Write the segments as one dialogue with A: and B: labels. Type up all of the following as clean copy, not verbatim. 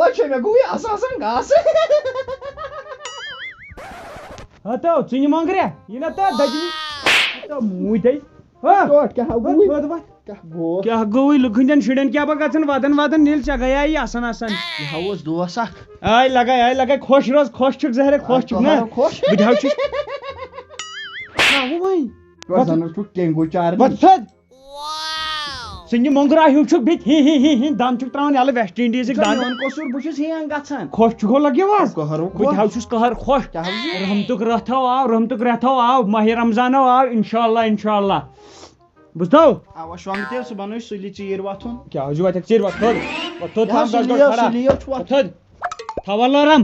A: Allah çeme guy asasan gas.
B: Hata çini mangre. Yine ta dajini. Hata muidai. Ha.
A: Tot kya guy.
B: What?
A: Kya go.
B: Kya goi lukhinden shiden kya bagasan vadan nil chagaya yi asan.
A: Havos dosak.
B: Ay lagay khosh roz khosh chuk zahre khosh chuk na. Bidhav chuk. Na wo bhai.
A: Rozanır çok kengo çağırdı.
B: Vatsad. Sinni mongra hiu chuk bit hi dam chuk trawan yale West Indies ik dan.
A: Dan kosur buşus hiyan gatsan.
B: Khosh chuk lagya was.
A: Kahar
B: Bidhav chuk kahar khosh.
A: Kya havos?
B: Rahmtuk rathao Mahi Ramzan aw inshallah. Bustau?
A: Ava şu an gidiyor su bana söyleyeceği yer vatun.
B: Kya hoju atak chir vathod. Vathod tham das
A: Söylüyor çuvat.
B: Vathod. Thavallaram.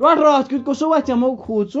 A: Tuan rahat kut kosu vat yamau khutsu.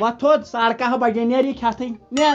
A: Vathod sarka bage ner ye khatai. Ner.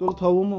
A: Tolu thavu mu.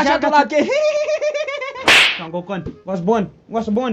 A: Aşağı kala ke.
B: Sango kon was bon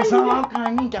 A: Asam kani kya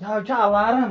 A: Kya cha alarm.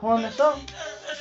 A: Phone so.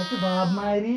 A: Atu bab mari.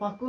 A: Paku.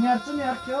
A: Nersin ner kyo.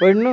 A: Pardno.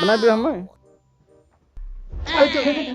A: Bana bir hamay.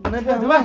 A: Bana bir hamay.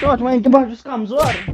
A: Tot mein ki bahus kamzor.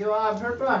A: Jawab her tot.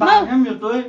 A: Bah hem yotoy.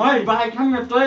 A: Moy bah hem yotoy.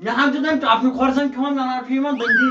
A: Yahan tudan afi khorsan kyon nana afi man dandi.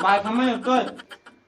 A: Bah hamay yotoy.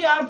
A: jar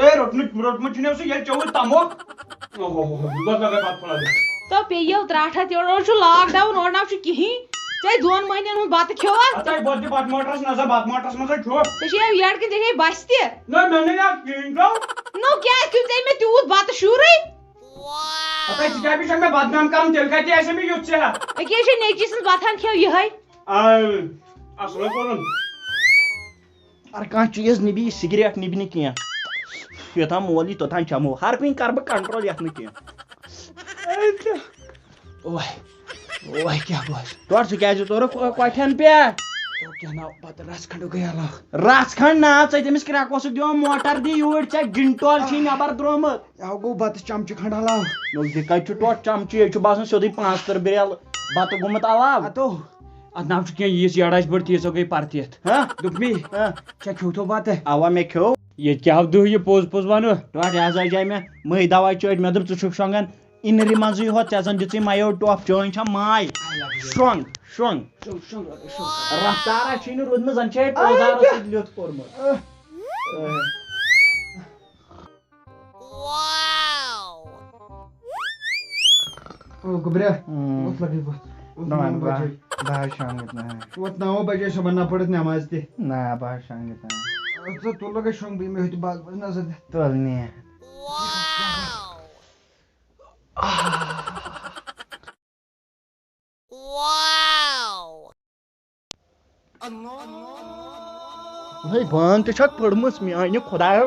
B: تۄہہِ روٚٹمُت چھُنو سُہ ییٚلہِ چوٚوُ تموکھ بہٕ لگے بتہٕ پھوٚلہ
C: تو پیو 3 اور lock down اور نو کہین ژے 2 مہینن ہند بتہ کھوا
B: اتھے بہت بت موٹرس نظر بت موٹرس منٛز چھُ
C: ژے یڑ کن ژے بس تہ
B: نہ مےٚ نہٕ یاد کِہیٖنۍ تو
C: نو کیٛازِ کھیوٚو ژےٚ مےٚ تیوٗت بتہٕ شُرٕے
B: اتھے ژٕ کیٛاہ چھکھ مےٚ بدنام کران تیٚلہِ کتہِ آسہِ مےٚ یُتھ ژےٚ
C: أکیٛاہ چھے نیٚچی سٕنٛز بتہٕ ہن کھیو یِہے
B: اصل کوٚرُن
A: ار کانٛہہ چیٖز نِبی سِگریٹ نِبہِ نہٕ کینٛہہ یوٚتام مول یی توٚتام چمو ہر کُنہِ کرٕ بہٕ کنٹرول یتھ نہٕ کینٛہہ
B: اوے کیٛاہ گوٚس
A: تورٕ ژٕ کیٛازِ تورُکھ کۄٹھٮ۪ن پٮ۪ٹھ
B: تو کیٛاہ ناو پتہٕ رژھ کھنٛڈ گٔے علاوٕ
A: رژھ کھنٛڈ نا ژٕ تٔمِس کرٛٮ۪کہٕ اوسُکھ دِوان موٹر دِ یوٗرۍ ژےٚ گِنٹول چھی نٮ۪بر درٛومُت
B: یہِ گوٚو بتہٕ چمچہٕ کھنٛڈ علاوٕ
A: یہِ کتہِ چھُ ٹوٹھ چمچہٕ ییٚتہِ چھُ باسان سیوٚدُے 5 تٕربریل بتہٕ گوٚمُت علاوٕ
B: اتو اتھ ناو چھُ کینٛہہ ییٖژ یڑ آسہِ بٔڑ تیٖژو گٔے پرتِتھ دوٚپ مے ژےٚ کھیوٚوتھو بتہٕ
A: اوا مےٚ کھیوٚو
B: ییٚتہِ کیٛاہ دُہ یہِ پوٚز ونہٕ
A: ٹوٹھ یہِ حظ اجاے مےٚ مٔہۍ دوا چٲٹۍ مےٚ دوٚپ ژٕ چھُکھ شۄنٛگان اِنرِ منٛزٕے ہوت ژےٚ زن دِژٕے مَیو ٹۄپھ چٲنۍ چھا ماے شۄنٛگ شۄنٛگ رفتارا چھُے نہٕ روٗدمٕژ زن چھے پوزارس سۭتۍ لیوٚتھ کوٚرمُت
D: گوٚبریا ووت لگے بہٕ
A: بہٕ حظ شۄنٛگِتھ نہ
D: ووت 9 بجے صُبحن نہ پٔرِتھ نٮ۪ماز تہِ
A: نہ بہٕ حظ شۄنٛگِتھ نہ
D: تُل لگے شۄنٛگ بیٚیہِ مےٚ ہیٚتہِ باغ نظر دِتھ
A: تُل نہِ ہے بانگ تہِ چھکھ پٔرمٕژ میانہِ خۄدایا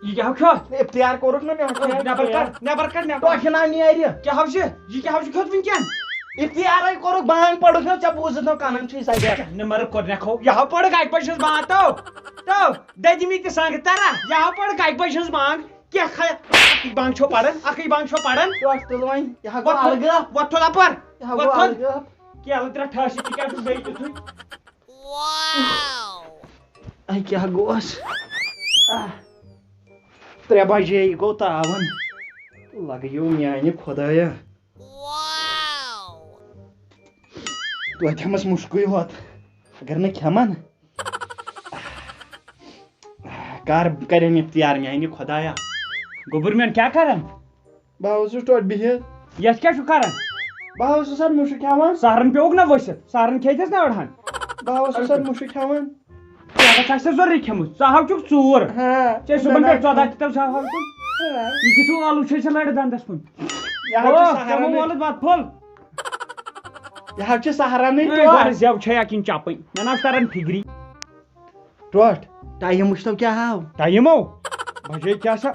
B: یہِ کیٛاہ چھُ
A: اختیار کوٚرُکھ نہ
B: نٮ۪بر کڑ
A: ٹۄپھِ نا نیرِ
B: کیٛاہ چھُ یہِ کیٛاہ چھُ کھیوٚت وٕنکٮ۪ن
A: اختیارے کوٚرُکھ بانگ پٔرُکھ نہ ژےٚ بوٗزِتھ نہٕ کنن چھُے سایڈ
B: نمبر کوٚرنکھو یہو پٔڑ کتہِ پٲٹھۍ چھُس بانگ تو دٔدمہِ تہِ سنگ ترا یہو پٔڑ کتہِ پٲٹھۍ چھُس بانگ کیٛاہ اکٕے بانگ چھو پران اکٕے بانگ چھو پران
A: ٹۄٹھ تُل وۄنۍ یہِ ہا گوٚو الگٲب
B: وۄتھ تھوٚد اپر
A: یہِ ہا گوٚو الگٲب
B: کیلہٕ 3 ٹھٲسِتھ ژٕ کیٛاہ چھُکھ بیٚیہِ تیُتھُے
A: اے کیٛاہ گوس 3 بجے یہِ گوٚو تاوان لگیو میانہِ خۄدایا توتہِ ہٮ۪مس مُشکٕے ہوت اگر نہٕ کھٮ۪من کر کرن اختیار میانہِ خۄدایا
B: گوٚبُر میون کیٛاہ کران
A: بہٕ اوسُس توتہِ بِہِتھ
B: یتھ کیٛاہ چھُ کران
A: بہٕ اوسُس سر مُشُک کھٮ۪وان
B: سہرن پیوٚوُکھ نا ؤسِتھ سہرن کھیٚتِس نا أڑہن
A: بہٕ اوسُس سر مُشُک کھٮ۪وان
B: کیٛاہ آسہِ ضروٗری کھیٚمٕژ ژٕ ہاو چھُکھ ژوٗر ژےٚ صُبحن پٮ۪ٹھ 14 تہِ تَو ہاو یہِ کِتھ ٲلوٕ چھے ژےٚ لڑِ دنٛدس کُن وولُت بتہٕ پھوٚل
A: یہِ حظ چھِ سہرانٕے
B: زٮ۪و چھے اکِنۍ چپٕنۍ مےٚ نہ کران فِکری
A: ٹوٹھ ٹایم وٕچھتو کیٛاہ آو
B: ٹایمو بجے کیٛاہ سا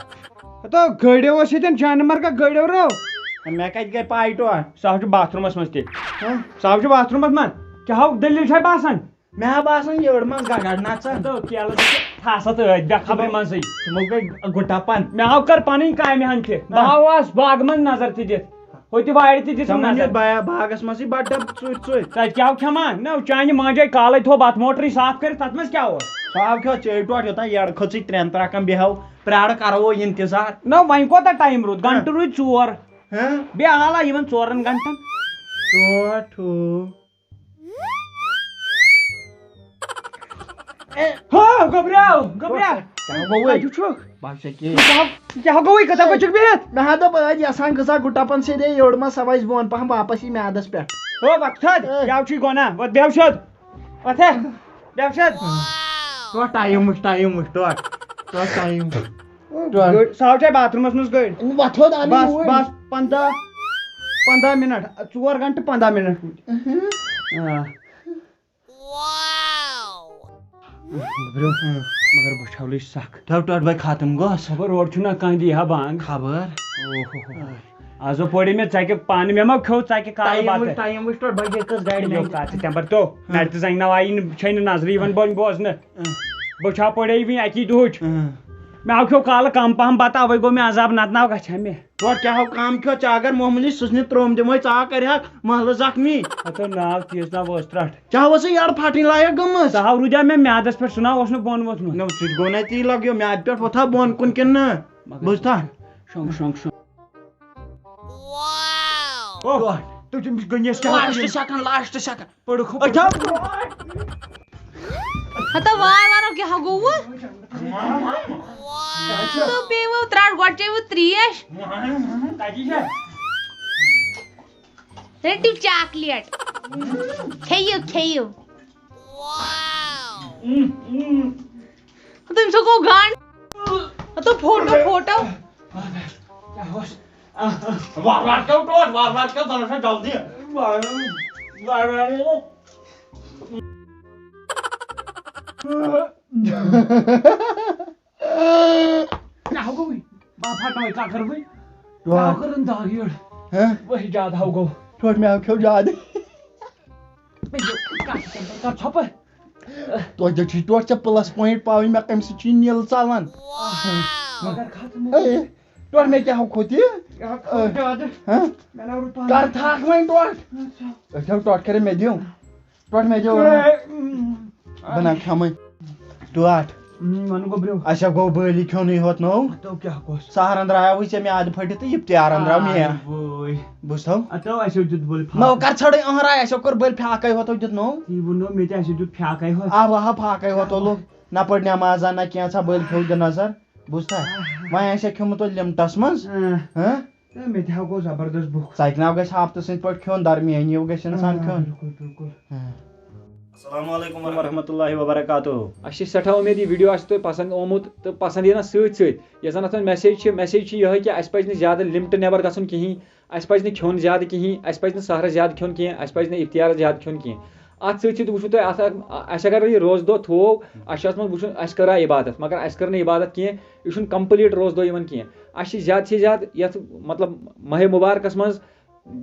B: تو گٲڑیو ٲس ییٚتٮ۪ن جانہٕ مرگا گٲڑیو رو
A: مےٚ کتہِ گٔے پاے ٹوٹھ
B: سُہ ہاو چھُ باتھ روٗمس منٛز تہِ سُہ ہاو چھُ باتھ روٗمس منٛز کیٛاہ ہاو دٔلیٖل چھے باسان
A: مےٚ ہا باسان یٔڑ منٛز گگڑ نژان
B: کیلہٕ ٹھاسا تٔتھۍ بے خبرِ منٛزٕے
A: تِمو گٔے گُٹاپن
B: مےٚ ہاو کر پنٕنۍ کامہِ ہن تہِ بہٕ ہاوہس باغہٕ منٛز نظر تہِ دِتھ ہوٚتہِ وارِ تہِ دِژٕم نظر
A: باغس منٛزٕے بڑٕ ڈبہٕ ژُرۍ
B: تتہِ کیٛاہ کھٮ۪مان نہ چانہِ ماجے کالے تھوٚو بتہٕ موٹرٕے صاف کٔرِتھ تتھ منٛز کیٛاہ اوس
A: سُہ آو کھیٚو ژے ٹوٹھ یوٚتام یڑ کھٔژٕے 3 ترٛکن بیٚہو پرٛارٕ کرو انتظار
B: نہ وۄنۍ کوتاہ ٹایم روٗد گنٹہٕ روٗدۍ 4 بیٚیہِ علاوٕ یِمن 4 گنٹن
A: ٹوٹھ
B: کیٛاہ گوٚوٕے کتھ پٲٹھۍ چھُکھ بِہِتھ
A: مےٚ ہا دوٚپ ٲدۍ یژھان غذا گُٹاپن سۭتۍ یٔڑ منٛز سۄ وَسہِ بۄن پہم واپس یی میادس پٮ۪ٹھ
B: وۄتھ تھوٚد کیٛاہ چھُے گۄناہ وۄتھ بیٚہو سیوٚد وۄتھ ہے بیٚہو سیوٚد
A: ٹوٹھ ٹایم وٕچھ ٹوٹھ ٹایم
B: سُہ ہاو چھے باتھ روٗمس منٛز گٲڑۍ
A: وۄتھوٚد
B: بس بس 15 منٹ 4 گنٹہٕ 15 منٹ مگر بہٕ چھولٕے سکھ
A: ٹوٹھ بھائی ختم گوس
B: خبر اورٕ چھُنہ کانٛہہ دی ہا بانگ
A: خبر
B: آزو پوری مےٚ ژکہِ پانہٕ مےٚ ما کھیوٚو ژکہِ کالہٕ
A: ٹایم وٕچھ ٹوٹھ بجے کٔژ گاڑِ
B: تمبر تو نرِ تہِ زنٛگہِ ناو آیی نہٕ چھے نہٕ نظرِ یِوان بوزنہٕ بہٕ چھا پڑے وۄنۍ اکی دُہٕچ مےٚ ہاو کھیوٚو کالہٕ کم پہم بتہٕ اَوَے گوٚو مےٚ عذاب نتہٕ ناو گژھِ ہا مےٚ
A: ٹوٹھ کیٛاہ ہو کم کھیوٚو ژےٚ اگر معموٗلی سٕژنہِ ترٛوم دِمے ژٕ کرِہکھ محلہٕ زخمی
B: ہتو ناو تیٖژ ناو ٲس ترٛٹھ
A: ژےٚ ہاوسٕے یڑ پھٹٕنۍ لایق گٔمٕژ
B: سُہ ہاو روٗدیٛاو مےٚ میادس پٮ۪ٹھ سُہ ناو اوس نہٕ بۄن ووٚتھمُت
A: نہ سُہ تہِ گوٚو نہ تی لگیو میادٕ پٮ۪ٹھ وۄتھا بۄن کُن کِنہٕ نہٕ بوٗزتھا
B: شۄنٛگ تُہۍ چھِو گٔنِس
A: لاسٹ سیکنڈ
B: پڑھ
C: ہتا وار وارو کیا گوو تو پیو تراٹ گۄڈٕ چیٚیِو تریش رٔٹِو چاکلیٹ کھیٚیِو کھیٚیِو تٔمۍ سُہ گوٚو گنٛڈ ہتا فوٹو فوٹو
A: وار کیو ٹوٹ وار کیو زن جلدی
B: کیا ہو گوٚو با پھٹنٲوۍ کَکر بٕے کیٛاہ کٔرٕن دگ یٔڈ وہی زیادٕ ہو گوٚو
A: ٹوٹ مےٚ کھیو زیادٕ
B: کر ژھۄپہٕ
A: توتہِ چھُے ٹوٹ ژےٚ پٕلس پویِنٹ پاوٕنۍ مےٚ کَمہِ سۭتۍ چھُے نیٖل ژلان
B: مگر ختم
A: ٹوٹ مےٚ کیٛاہ کھوٚت یہِ کر تھاکھ وۄنۍ ٹوٹ أتھیو ٹوٹ کٔرِتھ مےٚ دِو ٹوٹ مےٚ دِو بہٕ نہ کھٮ۪مٕے ٹوٹ
B: ون گوٚبریو
A: اچھا گوٚو بٲلی کھیوٚنُے ہوت نوٚو
B: تو کیٛاہ گوٚس
A: سہرن درٛایاوٕے ژےٚ میادٕ پھٔٹِتھ تہٕ یہِ تہِ آرام درٛاو مےٚ
B: بوے
A: بوٗزتھو
B: اتو اَسیو دیُت بٔلۍ
A: نو کر ژھٕڑٕے راے اَسیو کوٚر بٔلۍ پھاکَے ہوتو دیُت نوٚو
B: تی ووٚنو مےٚ تہِ اَسیو دیُت پھیٛاکَے ہوت
A: آ پھاکَے ہوتو لوٚگ نہ پٔر نٮ۪مازا نہ کینٛژھا بٔلۍ کھیوٚو دِ نظر بوٗزتھا وۄنۍ آسہِ کھیوٚمُت توتہِ لِمٹس منٛز
B: مےٚ تہِ ہا گوٚو زبردست بُکھ
A: ژَکہِ گژھِ ہفتہٕ سٕنٛدۍ پٲٹھۍ کھیوٚن درمیٲنی گژھِ اِنسان کھیوٚن
B: بِلکُل
A: السلام علیکم ورحمۃ اللہ وبرکاتہ
E: اَسہِ چھِ سٮ۪ٹھاہ اُمید یہِ ویٖڈیو آسہِ تۄہہِ پسنٛد آمُت تہٕ پسنٛد یِنَس سۭتۍ سۭتۍ یۄس زَن اَتھ منٛز میسیج چھِ یِہوٚے کہِ اَسہِ پَزِ نہٕ زیادٕ لِمٹہٕ نٮ۪بر گژھُن کِہیٖنۍ اَسہِ پَزِ نہٕ کھیوٚن زیادٕ کِہیٖنۍ اَسہِ پَزِ نہٕ سہرَس زیادٕ کھیوٚن کینٛہہ اَسہِ پَزِ نہٕ اِختیارَس زیادٕ کھیوٚن کینٛہہ اَتھ سۭتۍ سۭتۍ وٕچھِو تُہۍ اَتھ اَسہِ اگر یہِ روزٕ دۄہ تھوو اَسہِ چھُ اَتھ منٛز وٕچھُن اَسہِ کٔرا عبادت مگر اَسہِ کٔر نہٕ عبادت کینٛہہ یہِ چھُنہٕ کَمپٕلیٖٹ روزٕ دۄہ یِوان کینٛہہ اَسہِ چھِ زیادٕ سے زیادٕ یَتھ مطلب ماہِ مُبارکَس منٛز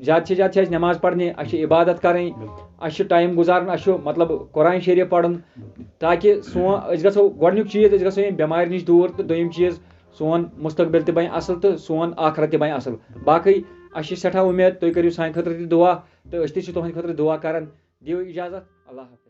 E: زیادٕ سے زیادٕ چھِ اَسہِ نٮ۪ماز پَرنہِ اَسہِ چھِ عبادت کَرٕنۍ اَسہِ چھُ ٹایم گُزارُن اَسہِ چھُ مطلب قرآن شریٖف پَرُن تاکہِ أسۍ گژھو گۄڈٕنیُک چیٖز أسۍ گژھو ییٚمہِ بٮ۪مارِ نِش دوٗر تہٕ دوٚیِم چیٖز سون مُستقبِل تہِ بَنہِ اَصٕل تہٕ سون آخرت تہِ بَنہِ اَصٕل باقٕے اَسہِ چھِ سٮ۪ٹھاہ اُمید تُہۍ کٔرِو سانہِ خٲطرٕ تہِ دُعا تہٕ أسۍ تہِ چھِ تُہنٛدِ خٲطرٕ دُعا کَران دِیِو اِجازت اللہ حافظ